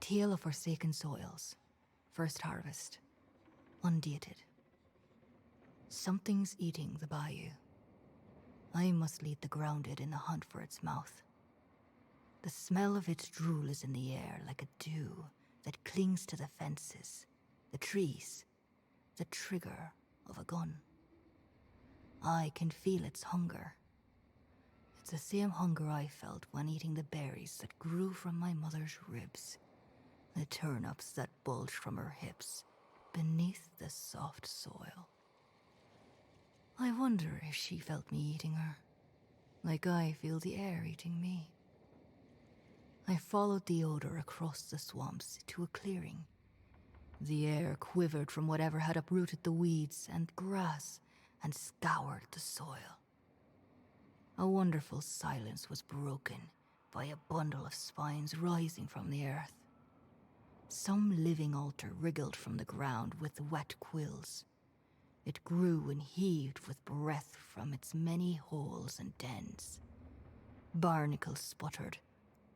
tale of forsaken soils, first harvest, undated. Something's eating the bayou. I must lead the grounded in the hunt for its mouth. The smell of its drool is in the air like a dew that clings to the fences, the trees, the trigger of a gun. I can feel its hunger. It's the same hunger I felt when eating the berries that grew from my mother's ribs, the turnips that bulged from her hips beneath the soft soil. I wonder if she felt me eating her, like I feel the air eating me. I followed the odor across the swamps to a clearing. The air quivered from whatever had uprooted the weeds and grass and scoured the soil. A wonderful silence was broken by a bundle of spines rising from the earth. Some living altar wriggled from the ground with wet quills. It grew and heaved with breath from its many holes and dens. Barnacles sputtered,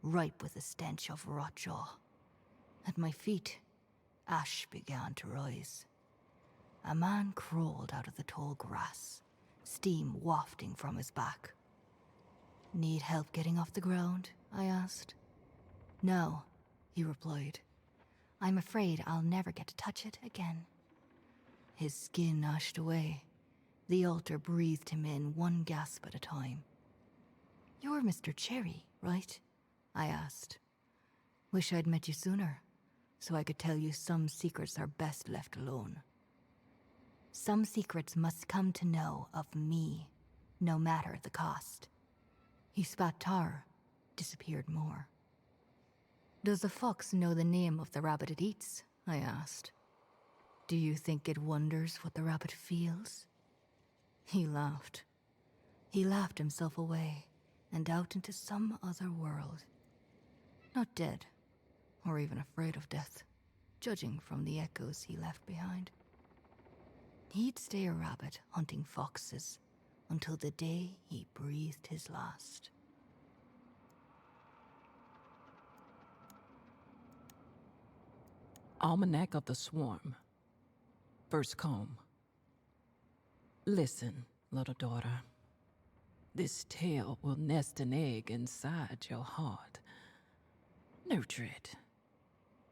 ripe with the stench of rot jaw. At my feet, ash began to rise. A man crawled out of the tall grass, steam wafting from his back. "Need help getting off the ground?" I asked. "No," he replied. "I'm afraid I'll never get to touch it again." His skin ashed away. The altar breathed him in one gasp at a time. "You're Mr. Cherry, right?" I asked. "Wish I'd met you sooner, so I could tell you some secrets are best left alone." "Some secrets must come to know of me, no matter the cost." He spat tar, disappeared more. "Does the fox know the name of the rabbit it eats?" I asked. "Do you think it wonders what the rabbit feels?" He laughed. He laughed himself away and out into some other world. Not dead, or even afraid of death, judging from the echoes he left behind. He'd stay a rabbit hunting foxes until the day he breathed his last. Almanac of the Swarm. First comb. Listen, little daughter. This tale will nest an egg inside your heart. Nurture it.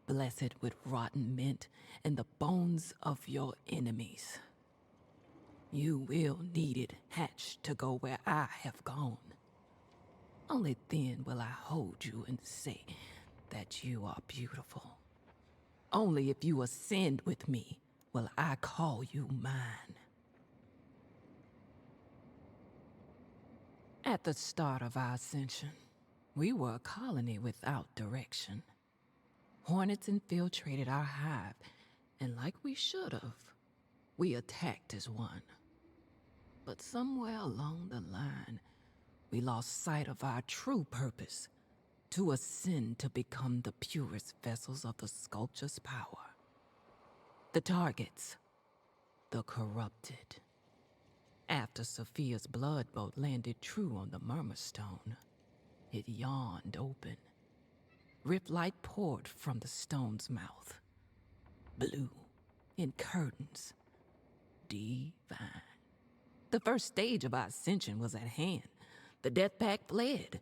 Bless it with rotten mint and the bones of your enemies. You will need it hatched to go where I have gone. Only then will I hold you and say that you are beautiful. Only if you ascend with me will I call you mine. At the start of our ascension, we were a colony without direction. Hornets infiltrated our hive, and like we should have, we attacked as one. But somewhere along the line, we lost sight of our true purpose, to ascend to become the purest vessels of the sculpture's power. The targets, the corrupted. After Sophia's blood boat landed true on the murmur stone, it yawned open. Rip light poured from the stone's mouth. Blue, in curtains. Divine. The first stage of our ascension was at hand. The death pack fled.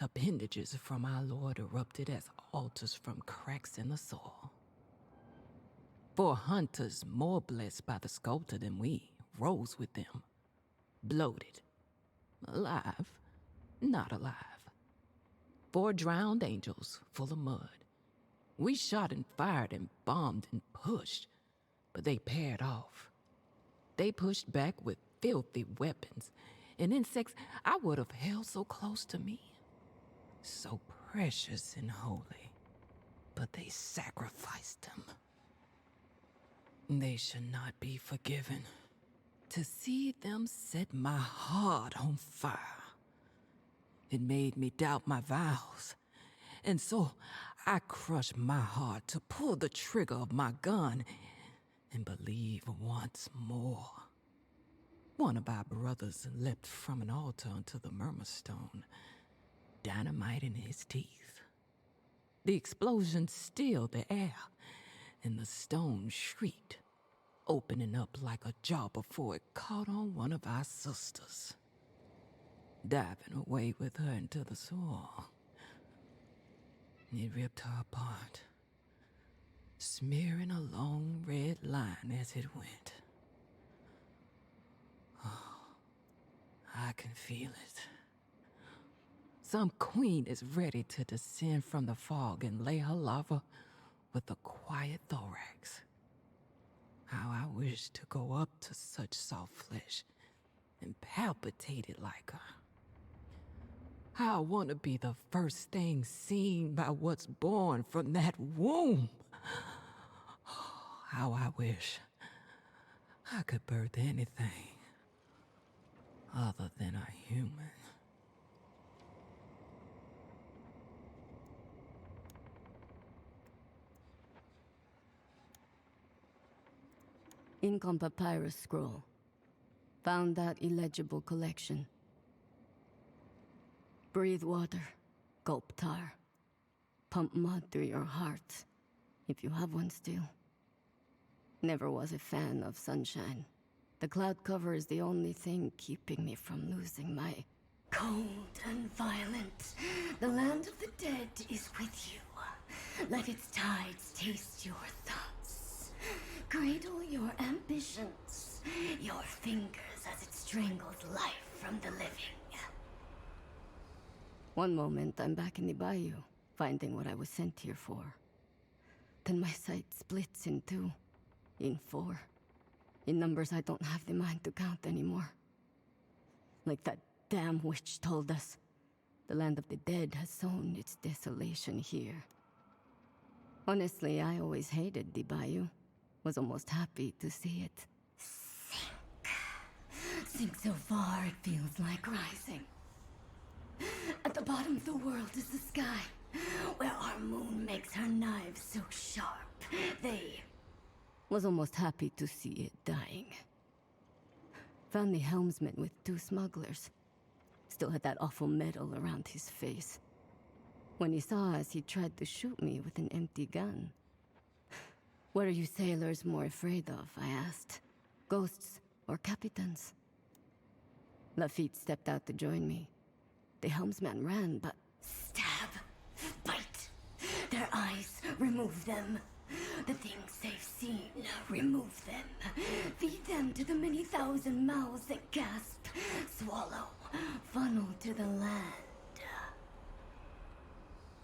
Appendages from our Lord erupted as altars from cracks in the soil. 4 hunters more blessed by the sculptor than we rose with them. Bloated. Alive, not alive. 4 drowned angels full of mud. We shot and fired and bombed and pushed, but they paired off. They pushed back with filthy weapons and insects I would have held so close to me. So precious and holy, but they sacrificed them. They should not be forgiven. To see them set my heart on fire, it made me doubt my vows. And so I crushed my heart to pull the trigger of my gun and believe once more. One of our brothers leapt from an altar onto the murmur stone, dynamite in his teeth. The explosion stilled the air, and the stone shrieked, opening up like a jaw before it caught on one of our sisters, diving away with her into the soil. It ripped her apart, smearing a long red line as it went. Oh, I can feel it. Some queen is ready to descend from the fog and lay her lava with a quiet thorax. How I wish to go up to such soft flesh and palpitate it like her. How I want to be the first thing seen by what's born from that womb. How I wish I could birth anything other than a human. Ink on papyrus scroll. Found that illegible collection. Breathe water, gulp tar. Pump mud through your heart, if you have one still. Never was a fan of sunshine. The cloud cover is the only thing keeping me from losing my... Cold and violent, the land of the dead is with you. Let its tides taste your thoughts. Cradle your ambitions, your fingers as it strangles life from the living. One moment, I'm back in the bayou, finding what I was sent here for. Then my sight splits in two, in four, in numbers I don't have the mind to count anymore. Like that damn witch told us, the land of the dead has sown its desolation here. Honestly, I always hated the bayou. Was almost happy to see it sink. Sink so far it feels like rising. At the bottom of the world is the sky, where our moon makes her knives so sharp. Was almost happy to see it dying. Found the helmsman with 2 smugglers. Still had that awful metal around his face. When he saw us, he tried to shoot me with an empty gun. What are you sailors more afraid of, I asked. Ghosts or capitans? Lafitte stepped out to join me. The helmsman ran, but... Stab! Bite! Their eyes, remove them. The things they've seen, remove them. Feed them to the many thousand mouths that gasp, swallow, funnel to the land.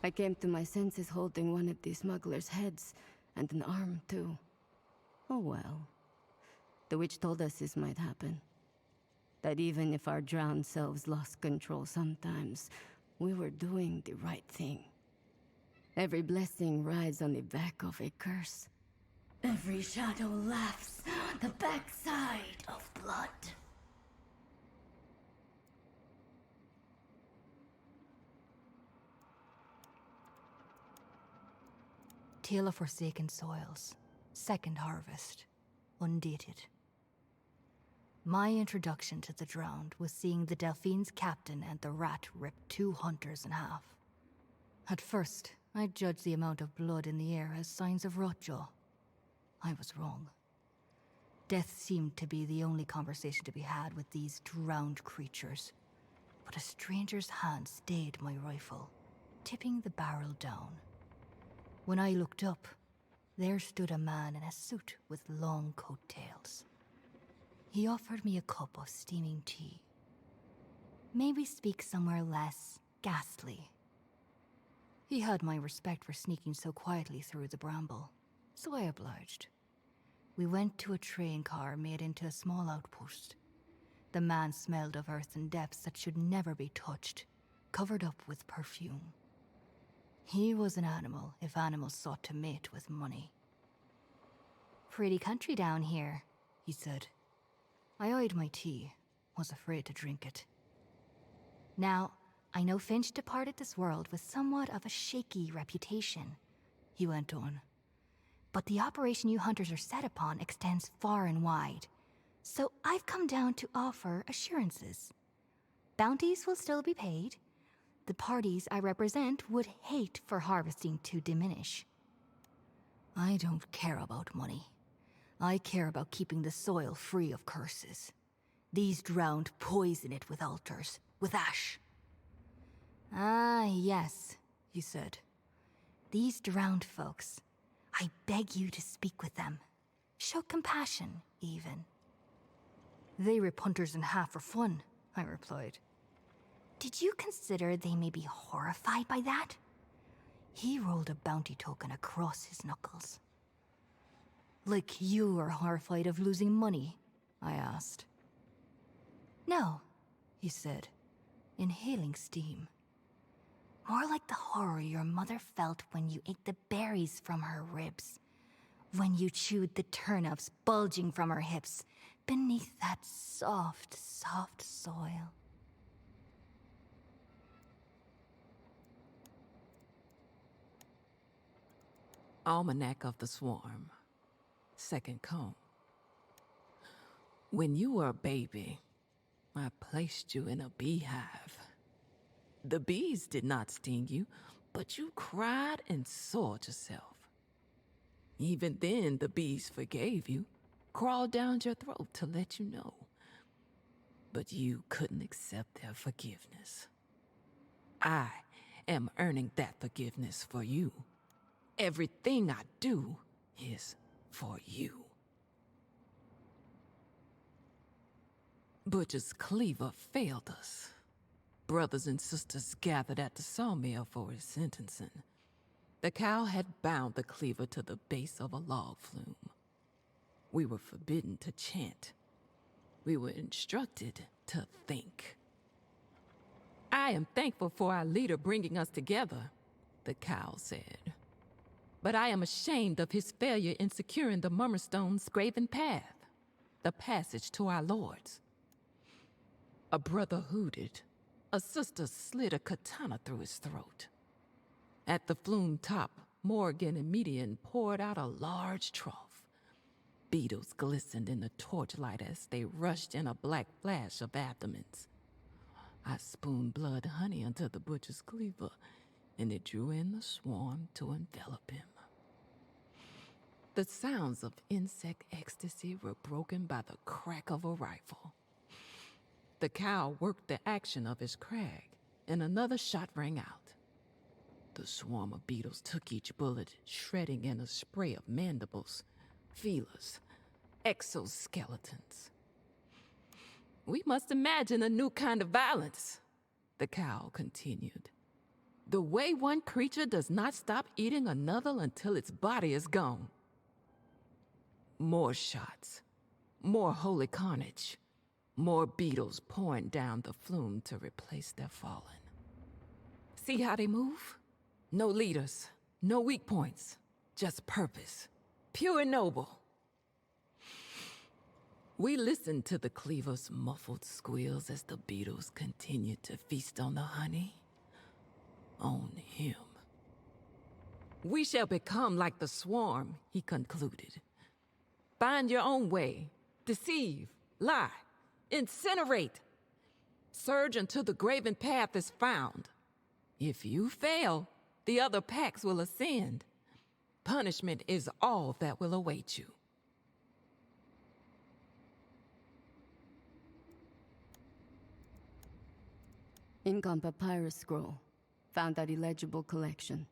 I came to my senses holding one of the smugglers' heads, and an arm too. Oh well. The witch told us this might happen. That even if our drowned selves lost control sometimes, we were doing the right thing. Every blessing rides on the back of a curse. Every shadow laughs the backside of blood. Tale of Forsaken Soils, second harvest, undated. My introduction to the drowned was seeing the Delphine's captain and the rat rip 2 hunters in half. At first, I judged the amount of blood in the air as signs of rotjaw. I was wrong. Death seemed to be the only conversation to be had with these drowned creatures. But a stranger's hand stayed my rifle, tipping the barrel down. When I looked up, there stood a man in a suit with long coattails. He offered me a cup of steaming tea. Maybe speak somewhere less ghastly. He had my respect for sneaking so quietly through the bramble, so I obliged. We went to a train car made into a small outpost. The man smelled of earth and depths that should never be touched, covered up with perfume. He was an animal if animals sought to mate with money. "Pretty country down here," he said. I eyed my tea, was afraid to drink it. "Now, I know Finch departed this world with somewhat of a shaky reputation," he went on. "But the operation you hunters are set upon extends far and wide. So I've come down to offer assurances. Bounties will still be paid. The parties I represent would hate for harvesting to diminish. I don't care about money. I care about keeping the soil free of curses. These drowned poison it with altars, with ash. Ah, yes, you said. These drowned folks. I beg you to speak with them. Show compassion, even. They rip hunters in half for fun, I replied. Did you consider they may be horrified by that? He rolled a bounty token across his knuckles. Like you are horrified of losing money? I asked. No, he said, inhaling steam. More like the horror your mother felt when you ate the berries from her ribs. When you chewed the turnips bulging from her hips beneath that soft, soft soil. Almanac of the Swarm. Second comb. When you were a baby, I placed you in a beehive. The bees did not sting you, but you cried and soiled yourself. Even then, the bees forgave you, crawled down your throat to let you know. But you couldn't accept their forgiveness. I am earning that forgiveness for you. Everything I do is for you. Butcher's cleaver failed us. Brothers and sisters gathered at the sawmill for his sentencing. The cow had bound the cleaver to the base of a log flume. We were forbidden to chant. We were instructed to think. I am thankful for our leader bringing us together, the cow said. But I am ashamed of his failure in securing the Mummerstone's graven path, the passage to our lords. A brother hooted. A sister slid a katana through his throat. At the flume top, Morgan and Median poured out a large trough. Beetles glistened in the torchlight as they rushed in a black flash of abdomens. I spooned blood honey into the butcher's cleaver, and it drew in the swarm to envelop him. The sounds of insect ecstasy were broken by the crack of a rifle. The cow worked the action of his crag, and another shot rang out. The swarm of beetles took each bullet, shredding in a spray of mandibles, feelers, exoskeletons. We must imagine a new kind of violence, the cow continued. The way one creature does not stop eating another until its body is gone. More shots, more holy carnage, more beetles pouring down the flume to replace their fallen. See how they move? No leaders, no weak points, just purpose, pure and noble. We listened to the cleaver's muffled squeals as the beetles continued to feast on the honey, on him. We shall become like the swarm, he concluded. Find your own way, deceive, lie, incinerate. Surge until the graven path is found. If you fail, the other packs will ascend. Punishment is all that will await you. Ink on papyrus scroll. Found that illegible collection.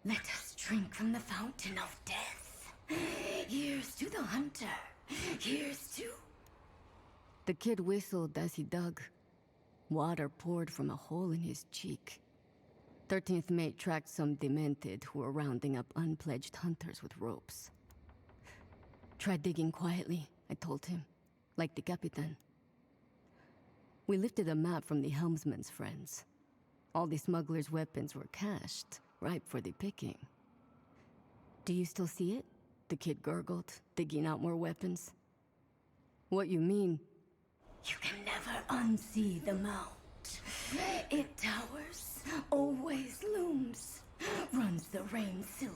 Let us drink from the fountain of death. Here's to the hunter. Here's to... The kid whistled as he dug. Water poured from a hole in his cheek. 13th mate tracked some demented who were rounding up unpledged hunters with ropes. Try digging quietly, I told him, like the Capitan. We lifted a map from the helmsman's friends. All the smugglers' weapons were cached, ripe for the picking. Do you still see it? The kid gurgled, digging out more weapons. What you mean? You can never unsee the mount. It towers, always looms, runs the rain silver,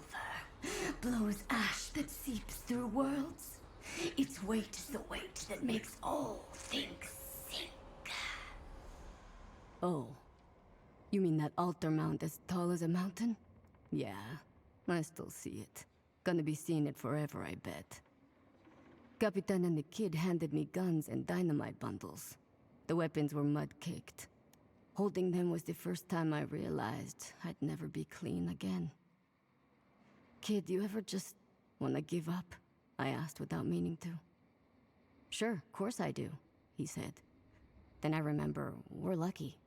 blows ash that seeps through worlds. Its weight is the weight that makes all things sink. Oh, You mean that altar mound as tall as a mountain? Yeah, I still see it. Gonna be seeing it forever, I bet. Capitan and the kid handed me guns and dynamite bundles. The weapons were mud-caked. Holding them was the first time I realized I'd never be clean again. Kid, you ever just wanna give up? I asked without meaning to. Sure, course I do, he said. Then I remember, we're lucky.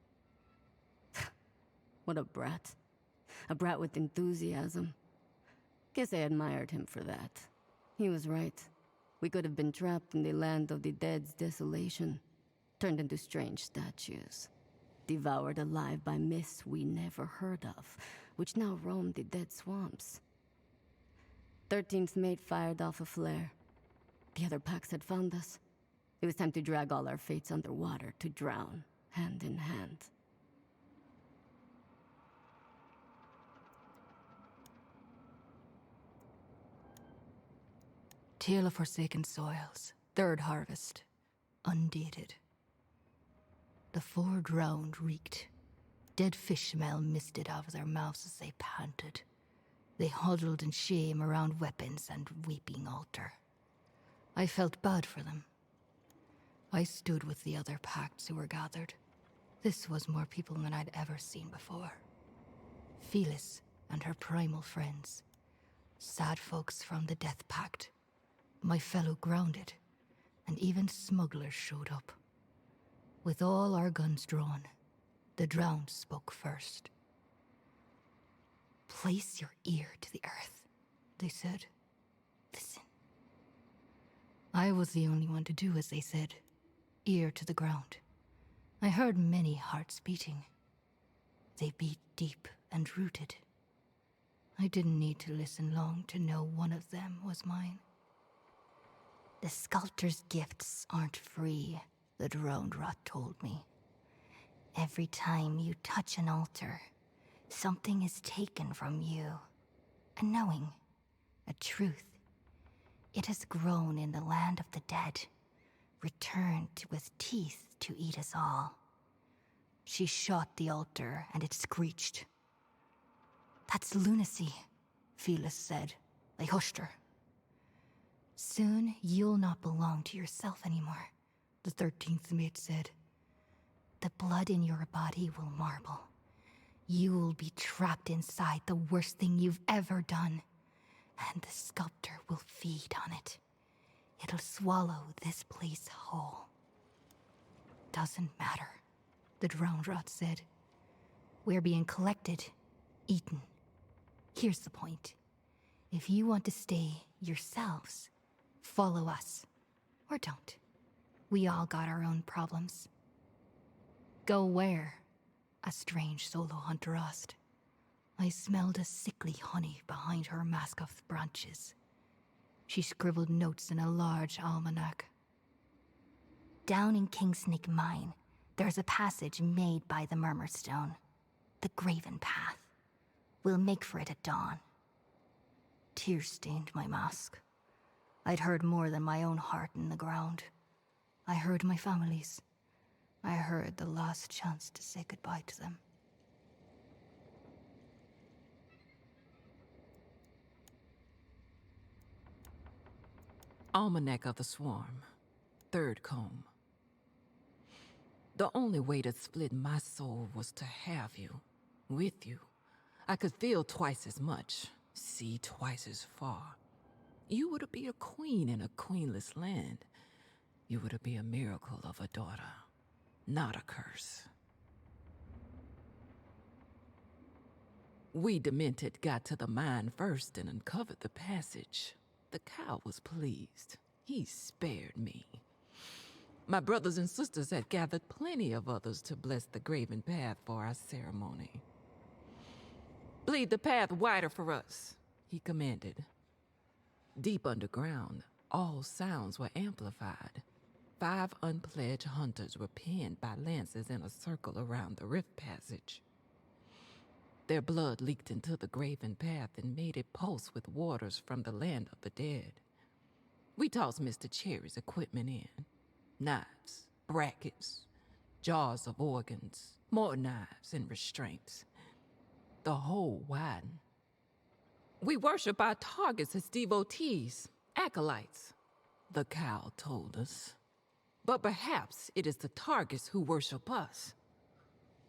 What a brat. A brat with enthusiasm. Guess I admired him for that. He was right. We could have been trapped in the land of the dead's desolation, turned into strange statues, devoured alive by myths we never heard of, which now roam the dead swamps. 13th mate fired off a flare. The other packs had found us. It was time to drag all our fates underwater to drown, hand in hand. Tale of Forsaken Soils, third harvest, undated. The four drowned reeked. Dead fish smell misted out of their mouths as they panted. They huddled in shame around weapons and weeping altar. I felt bad for them. I stood with the other pacts who were gathered. This was more people than I'd ever seen before. Phyllis and her primal friends. Sad folks from the Death Pact. My fellow grounded. And even smugglers showed up. With all our guns drawn, the drowned spoke first. Place your ear to the earth, they said. Listen. I was the only one to do as they said. Ear to the ground. I heard many hearts beating. They beat deep and rooted. I didn't need to listen long to know one of them was mine. The sculptor's gifts aren't free, the drowned rot told me. Every time you touch an altar, something is taken from you. A knowing, a truth. It has grown in the land of the dead, returned with teeth to eat us all. She shot the altar and it screeched. That's lunacy, Phyllis said. They hushed her. Soon you'll not belong to yourself anymore, the 13th mate said. The blood in your body will marble. You'll be trapped inside the worst thing you've ever done, and the sculptor will feed on it. It'll swallow this place whole. Doesn't matter, the drowned rot said. We're being collected, eaten. Here's the point. If you want to stay yourselves, follow us. Or don't. We all got our own problems. Go where? A strange solo hunter asked. I smelled a sickly honey behind her mask of branches. She scribbled notes in a large almanac. Down in Kingsnake Mine, there's a passage made by the Murmurstone. The Graven Path. We'll make for it at dawn. Tears stained my mask. I'd heard more than my own heart in the ground. I heard my family's. I heard the last chance to say goodbye to them. Almanac of the Swarm, third comb. The only way to split my soul was to have you, with you. I could feel twice as much, see twice as far. You were to be a queen in a queenless land. You were to be a miracle of a daughter, not a curse. We demented got to the mine first and uncovered the passage. The cow was pleased. He spared me. My brothers and sisters had gathered plenty of others to bless the graven path for our ceremony. Bleed the path wider for us, he commanded. Deep underground, all sounds were amplified. 5 unpledged hunters were pinned by lances in a circle around the rift passage. Their blood leaked into the graven path and made it pulse with waters from the land of the dead. We tossed Mr. Cherry's equipment in. Knives, brackets, jars of organs, More knives and restraints. The whole widen. We worship our targets as devotees, acolytes, the cow told us. But perhaps it is the targets who worship us.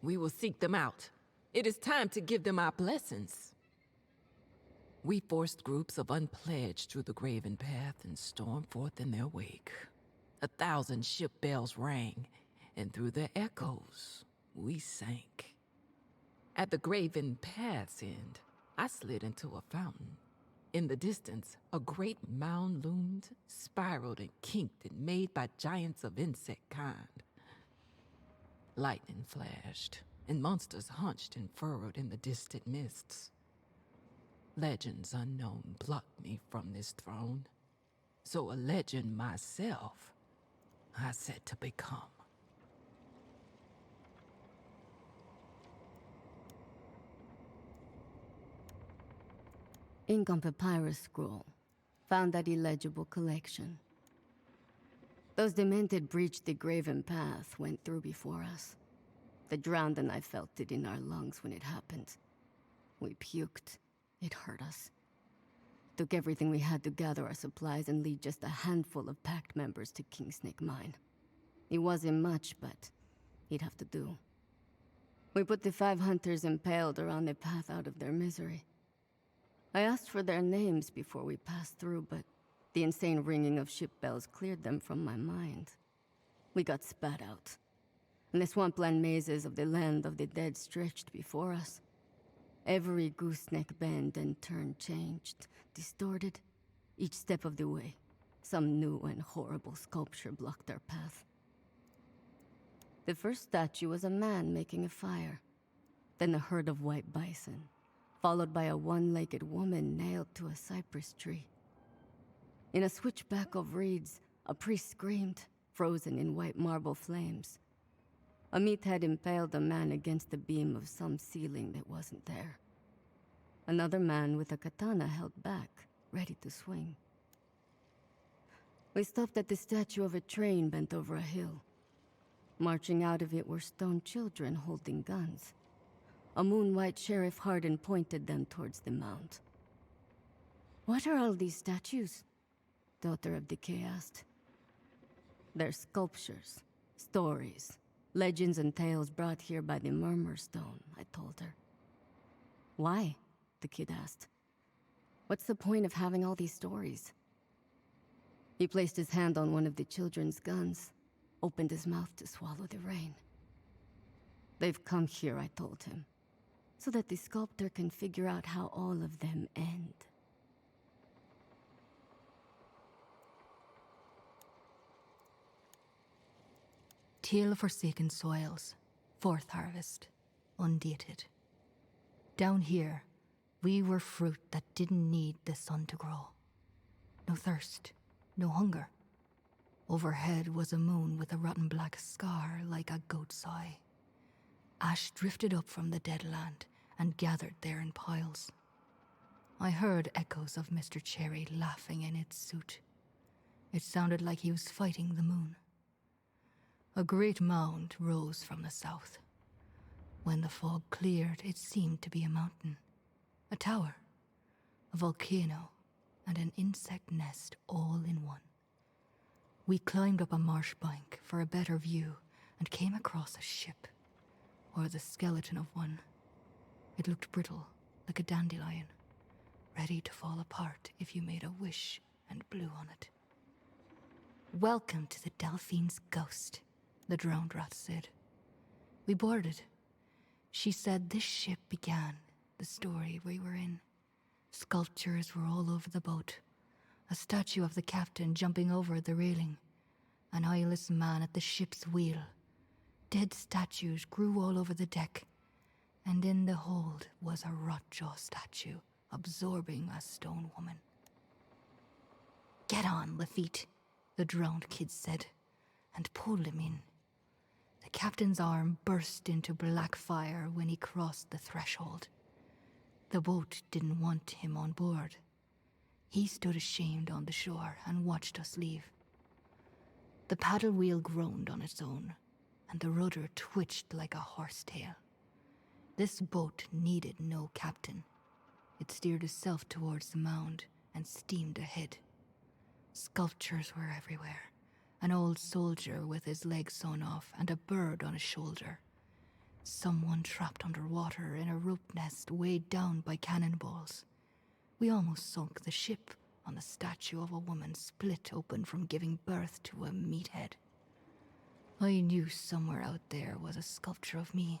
We will seek them out. It is time to give them our blessings. We forced groups of unpledged through the graven path and stormed forth in their wake. 1,000 ship bells rang, and through their echoes, we sank. At the graven path's end, I slid into a fountain. In the distance, a great mound loomed, spiraled and kinked and made by giants of insect kind. Lightning flashed, and monsters hunched and furrowed in the distant mists. Legends unknown plucked me from this throne. So a legend myself, I set to become. Ink on papyrus scroll. Found that illegible collection. Those demented breached the graven path, went through before us. The drowned and I felt it in our lungs when it happened. We puked. It hurt us. Took everything we had to gather our supplies and lead just a handful of pact members to Kingsnake Mine. It wasn't much, but he'd have to do. We put the 5 hunters impaled around the path out of their misery. I asked for their names before we passed through, but the insane ringing of ship bells cleared them from my mind. We got spat out, and the swampland mazes of the land of the dead stretched before us. Every gooseneck bend and turn changed, distorted, each step of the way. Some new and horrible sculpture blocked our path. The first statue was a man making a fire, then a herd of white bison, followed by a one-legged woman nailed to a cypress tree. In a switchback of reeds, a priest screamed, frozen in white marble flames. A meathead impaled a man against the beam of some ceiling that wasn't there. Another man with a katana held back, ready to swing. We stopped at the statue of a train bent over a hill. Marching out of it were stone children holding guns. A moon-white sheriff Hardin pointed them towards the mound. "What are all these statues?" Daughter of Decay asked. "They're sculptures, stories, legends and tales brought here by the Murmur Stone," I told her. "Why?" the kid asked. "What's the point of having all these stories?" He placed his hand on one of the children's guns, opened his mouth to swallow the rain. "They've come here," I told him, "so that the sculptor can figure out how all of them end." Tale of Forsaken Soils, 4th harvest, undated. Down here, we were fruit that didn't need the sun to grow. No thirst, no hunger. Overhead was a moon with a rotten black scar like a goat's eye. Ash drifted up from the dead land and gathered there in piles. I heard echoes of Mr. Cherry laughing in its suit. It sounded like he was fighting the moon. A great mound rose from the south. When the fog cleared, it seemed to be a mountain, a tower, a volcano, and an insect nest all in one. We climbed up a marsh bank for a better view and came across a ship, or the skeleton of one. It looked brittle, like a dandelion, ready to fall apart if you made a wish and blew on it. "Welcome to the Delphine's ghost," the drowned rat said. We boarded. She said this ship began the story we were in. Sculptures were all over the boat. A statue of the captain jumping over the railing. An eyeless man at the ship's wheel. Dead statues grew all over the deck. And in the hold was a rotjaw statue absorbing a stone woman. "Get on, Lafitte," the drowned kid said, and pulled him in. The captain's arm burst into black fire when he crossed the threshold. The boat didn't want him on board. He stood ashamed on the shore and watched us leave. The paddle wheel groaned on its own. and the rudder twitched like a horsetail. This boat needed no captain. It steered itself towards the mound and steamed ahead. Sculptures were everywhere. An old soldier with his leg sawn off and a bird on his shoulder. Someone trapped underwater in a rope nest weighed down by cannonballs. We almost sunk the ship on the statue of a woman split open from giving birth to a meathead. I knew somewhere out there was a sculpture of me.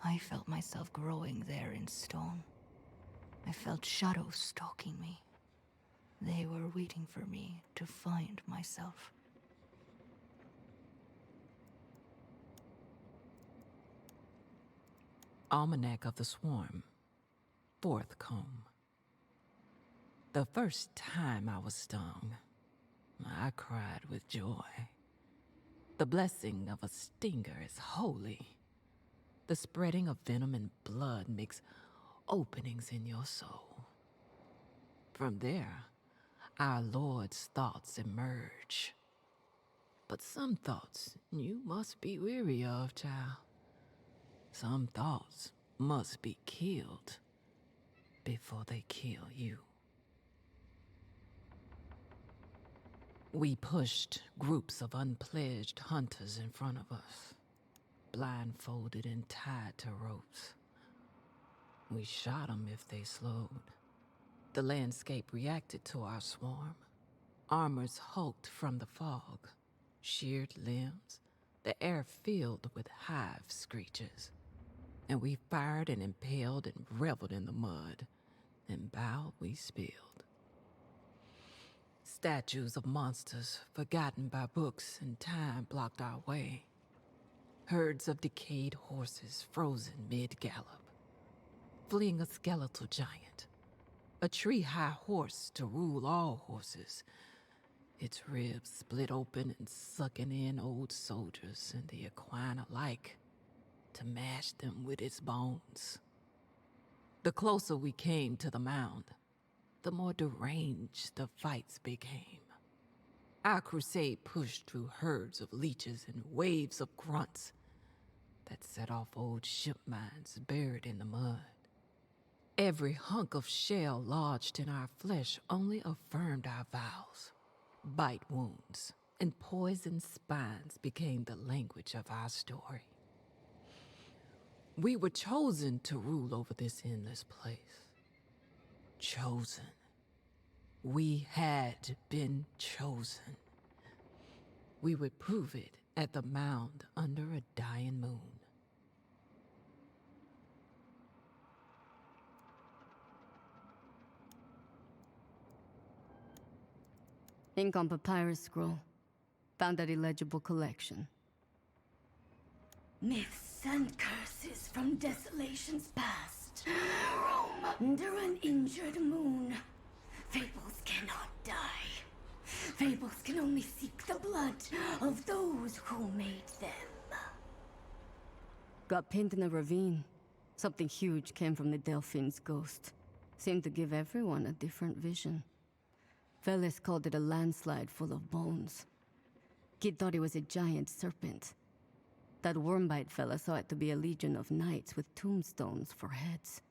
I felt myself growing there in stone. I felt shadows stalking me. They were waiting for me to find myself. Almanac of the Swarm, 4th comb. The first time I was stung, I cried with joy. The blessing of a stinger is holy. The spreading of venom and blood makes openings in your soul. From there, our Lord's thoughts emerge. But some thoughts you must be weary of, child. Some thoughts must be killed before they kill you. We pushed groups of unpledged hunters in front of us, blindfolded and tied to ropes. We shot them if they slowed. The landscape reacted to our swarm. Armors hulked from the fog, sheared limbs, the air filled with hive screeches. And we fired and impaled and reveled in the mud, and bowed we spilled. Statues of monsters forgotten by books and time blocked our way. Herds of decayed horses frozen mid-gallop. Fleeing a skeletal giant. A tree-high horse to rule all horses. Its ribs split open and sucking in old soldiers and the equine alike to mash them with its bones. The closer we came to the mound, the more deranged the fights became. Our crusade pushed through herds of leeches and waves of grunts that set off old ship mines buried in the mud. Every hunk of shell lodged in our flesh only affirmed our vows. Bite wounds and poisoned spines became the language of our story. We were chosen to rule over this endless place. Chosen. We had been chosen. We would prove it at the mound under a dying moon. Ink on papyrus scroll. Found that illegible collection. Myths and curses from Desolation's past roam under an injured moon. Fables cannot die. Fables can only seek the blood of those who made them. Got pinned in a ravine. Something huge came from the Delphine's ghost. Seemed to give everyone a different vision. Veles called it a landslide full of bones. Kid thought it was a giant serpent. That wormbite fella saw it to be a legion of knights with tombstones for heads.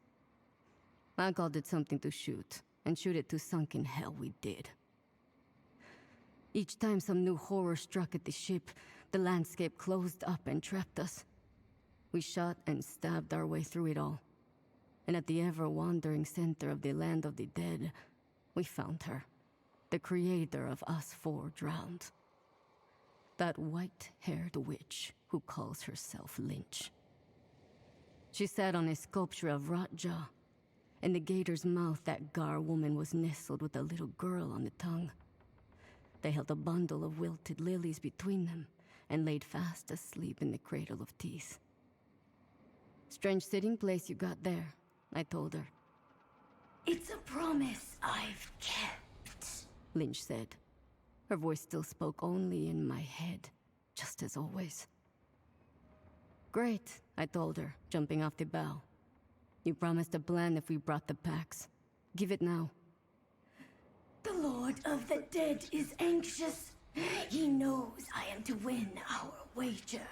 I called it something to shoot, and shoot it to sunken hell we did. Each time some new horror struck at the ship, the landscape closed up and trapped us. We shot and stabbed our way through it all. And at the ever-wandering center of the land of the dead, we found her. The creator of us four drowned. That white-haired witch who calls herself Lynch. She sat on a sculpture of rot jaw. In the gator's mouth, that Gar woman was nestled with a little girl on the tongue. They held a bundle of wilted lilies between them and laid fast asleep in the cradle of teeth. Strange sitting place you got there, I told her. It's a promise I've kept. Lynch said. Her voice still spoke only in my head, just as always. Great, I told her, jumping off the bow. You promised a plan if we brought the packs. Give it now. The Lord of the Dead is anxious He knows I am to win our wager.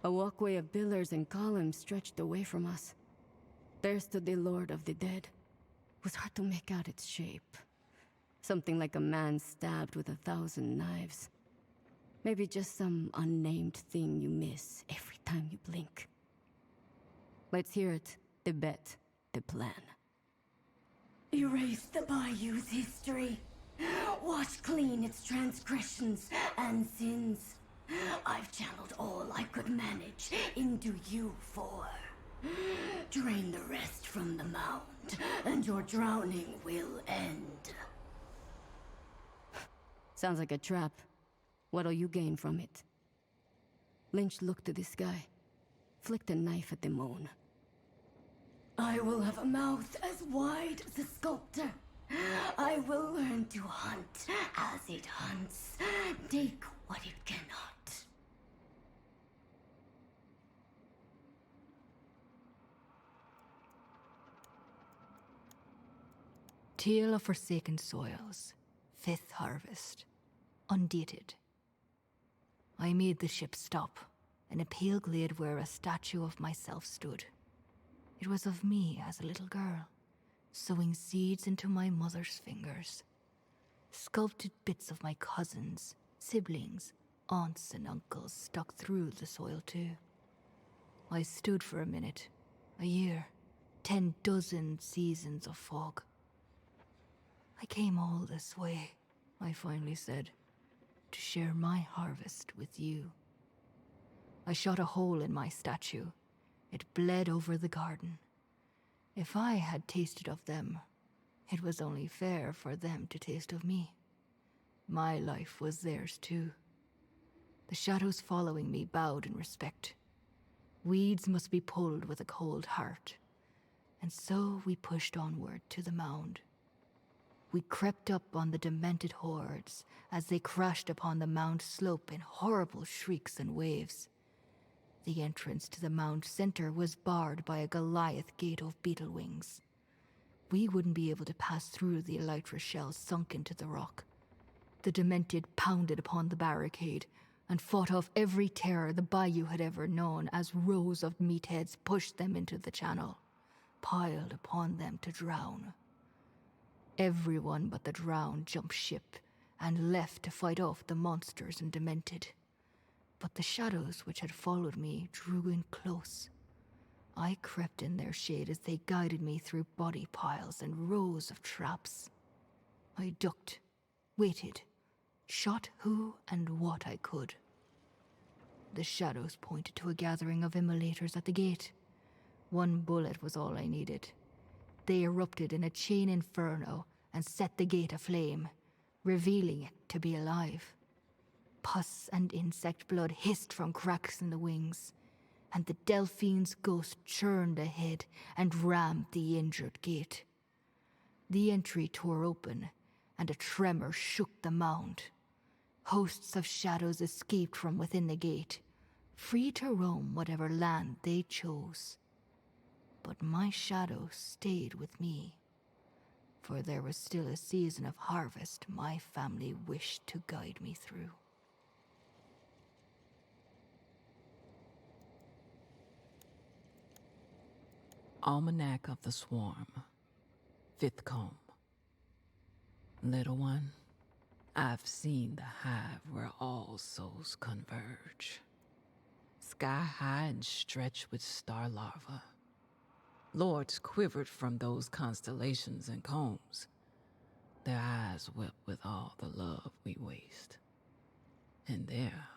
A walkway of pillars and columns stretched away from us. There stood the Lord of the Dead. It was hard to make out its shape. Something like a man stabbed with 1,000 knives. Maybe just some unnamed thing you miss every time you blink. Let's hear it. The bet. The plan. Erase the Bayou's history. Wash clean its transgressions and sins. I've channeled all I could manage into you four. Drain the rest from the mound, and your drowning will end. Sounds like a trap. What'll you gain from it? Lynch looked to the sky, flicked a knife at the moon. I will have a mouth as wide as a sculptor. I will learn to hunt as it hunts, take what it cannot. Tale of Forsaken Soils, 5th harvest, undated. I made the ship stop in a pale glade where a statue of myself stood. It was of me as a little girl, sowing seeds into my mother's fingers. Sculpted bits of my cousins, siblings, aunts and uncles stuck through the soil too. I stood for a minute, a year, 10 dozen seasons of fog. I came all this way, I finally said, to share my harvest with you. I shot a hole in my statue. It bled over the garden. If I had tasted of them, it was only fair for them to taste of me. My life was theirs too. The shadows following me bowed in respect. Weeds must be pulled with a cold heart. And so we pushed onward to the mound. We crept up on the demented hordes as they crashed upon the mound slope in horrible shrieks and waves. The entrance to the mound center was barred by a Goliath gate of beetle wings. We wouldn't be able to pass through the elytra shells sunk into the rock. The demented pounded upon the barricade and fought off every terror the bayou had ever known as rows of meatheads pushed them into the channel, piled upon them to drown. Everyone but the drowned jumped ship and left to fight off the monsters and demented. But the shadows which had followed me drew in close. I crept in their shade as they guided me through body piles and rows of traps. I ducked, waited, shot who and what I could. The shadows pointed to a gathering of immolators at the gate. One bullet was all I needed. They erupted in a chain inferno and set the gate aflame, revealing it to be alive. Pus and insect blood hissed from cracks in the wings, and the Delphine's ghost churned ahead and rammed the injured gate. The entry tore open, and a tremor shook the mound. Hosts of shadows escaped from within the gate, free to roam whatever land they chose. But my shadow stayed with me, for there was still a season of harvest my family wished to guide me through. Almanac of the Swarm, 5th comb. Little one, I've seen the hive where all souls converge. Sky high and stretched with star larvae. Lords quivered from those constellations and combs. Their eyes wept with all the love we waste. And there,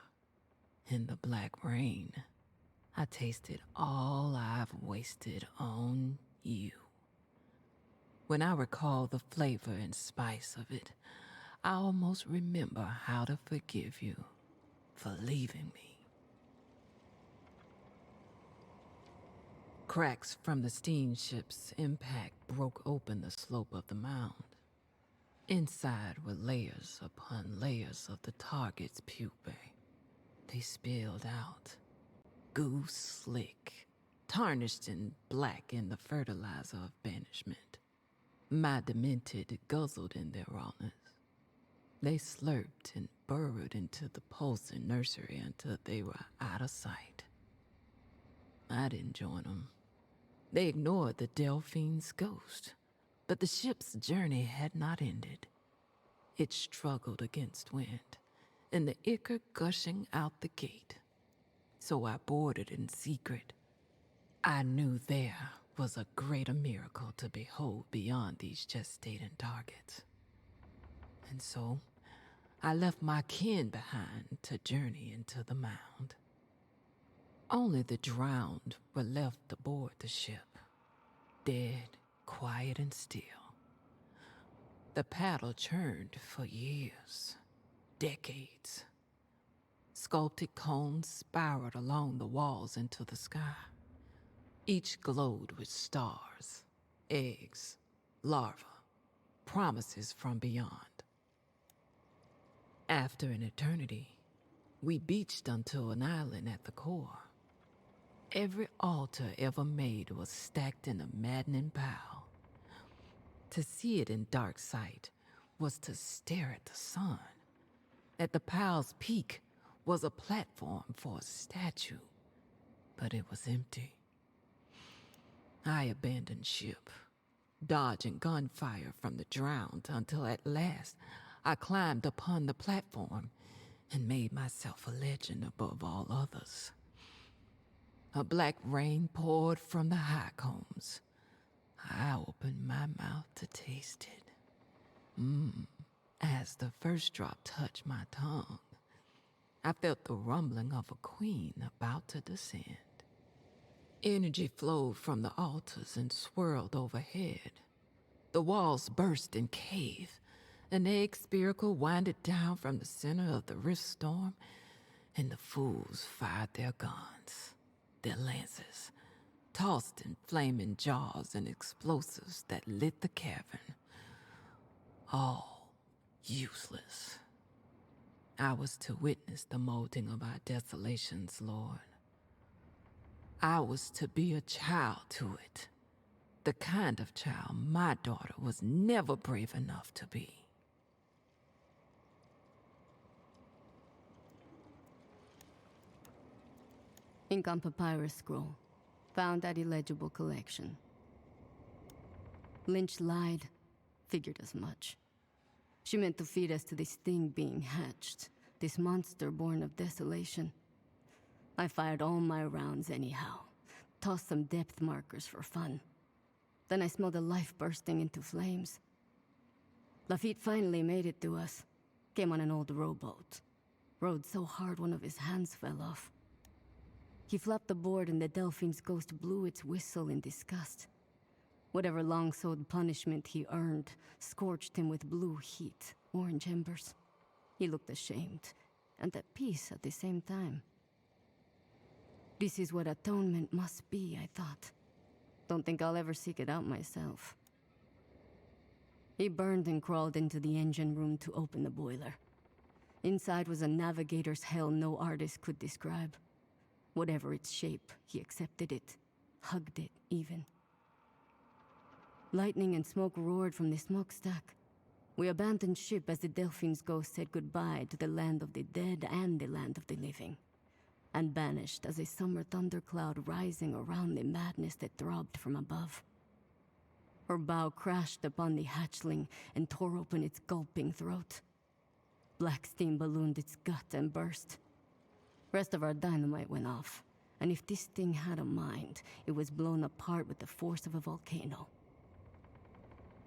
in the black rain, I tasted all I've wasted on you. When I recall the flavor and spice of it, I almost remember how to forgive you for leaving me. Cracks from the steamship's impact broke open the slope of the mound. Inside were layers upon layers of the target's pupae. They spilled out, goo slick, tarnished and black in the fertilizer of banishment. My demented guzzled in their rawness. They slurped and burrowed into the pulsing nursery until they were out of sight. I didn't join them. They ignored the Delphine's ghost, but the ship's journey had not ended. It struggled against wind, and the ichor gushing out the gate. So I boarded in secret. I knew there was a greater miracle to behold beyond these gestating targets. And so, I left my kin behind to journey into the mound. Only the drowned were left aboard the ship, dead, quiet, and still. The paddle churned for years, decades. Sculpted cones spiraled along the walls into the sky. Each glowed with stars, eggs, larvae, promises from beyond. After an eternity, we beached onto an island at the core. Every altar ever made was stacked in a maddening pile. To see it in dark sight was to stare at the sun. At the pile's peak was a platform for a statue, but it was empty. I abandoned ship, dodging gunfire from the drowned until at last I climbed upon the platform and made myself a legend above all others. A black rain poured from the high combs. I opened my mouth to taste it. As the first drop touched my tongue, I felt the rumbling of a queen about to descend. Energy flowed from the altars and swirled overhead. The walls burst and caved. An egg spiracle winded down from the center of the rift storm, and the fools fired their guns, their lances, tossed in flaming jaws and explosives that lit the cavern. All useless. I was to witness the molding of our desolations, Lord. I was to be a child to it, the kind of child my daughter was never brave enough to be. Ink on papyrus scroll. Found at illegible collection. Lynch lied. Figured as much. She meant to feed us to this thing being hatched. This monster born of desolation. I fired all my rounds anyhow. Tossed some depth markers for fun. Then I smelled a life bursting into flames. Lafitte finally made it to us. Came on an old rowboat. Rowed so hard one of his hands fell off. He flapped aboard and the Delphine's ghost blew its whistle in disgust. Whatever long-sowed punishment he earned scorched him with blue heat, orange embers. He looked ashamed, and at peace at the same time. This is what atonement must be, I thought. Don't think I'll ever seek it out myself. He burned and crawled into the engine room to open the boiler. Inside was a navigator's hell no artist could describe. Whatever its shape, he accepted it, hugged it even. Lightning and smoke roared from the smokestack. We abandoned ship as the Delphine's ghost said goodbye to the land of the dead and the land of the living, and vanished as a summer thundercloud rising around the madness that throbbed from above. Her bow crashed upon the hatchling and tore open its gulping throat. Black steam ballooned its gut and burst. Rest of our dynamite went off, and if this thing had a mind, it was blown apart with the force of a volcano.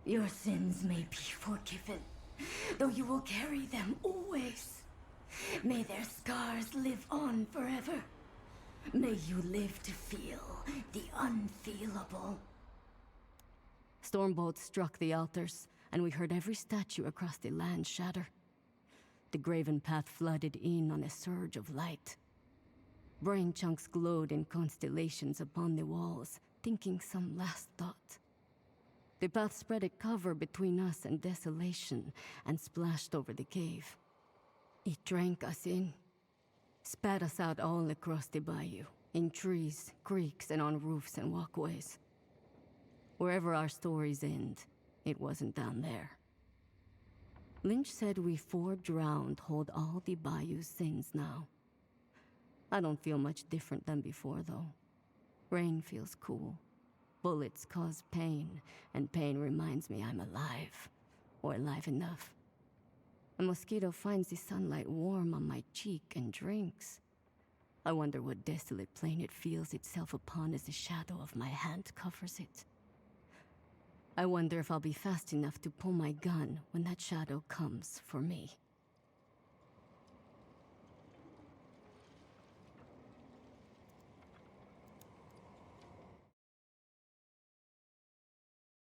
Your sins may be forgiven, though you will carry them always. May their scars live on forever. May you live to feel the unfeelable. Stormbolts struck the altars, and we heard every statue across the land shatter. The graven path flooded in on a surge of light. Brain chunks glowed in constellations upon the walls, thinking some last thought. The path spread a cover between us and desolation and splashed over the cave. It drank us in, spat us out all across the bayou, in trees, creeks, and on roofs and walkways. Wherever our stories end, it wasn't down there. Lynch said we 4 drowned hold all the bayou's sins now. I don't feel much different than before, though. Rain feels cool. Bullets cause pain, and pain reminds me I'm alive. Or alive enough. A mosquito finds the sunlight warm on my cheek and drinks. I wonder what desolate plane it feels itself upon as the shadow of my hand covers it. I wonder if I'll be fast enough to pull my gun when that shadow comes for me.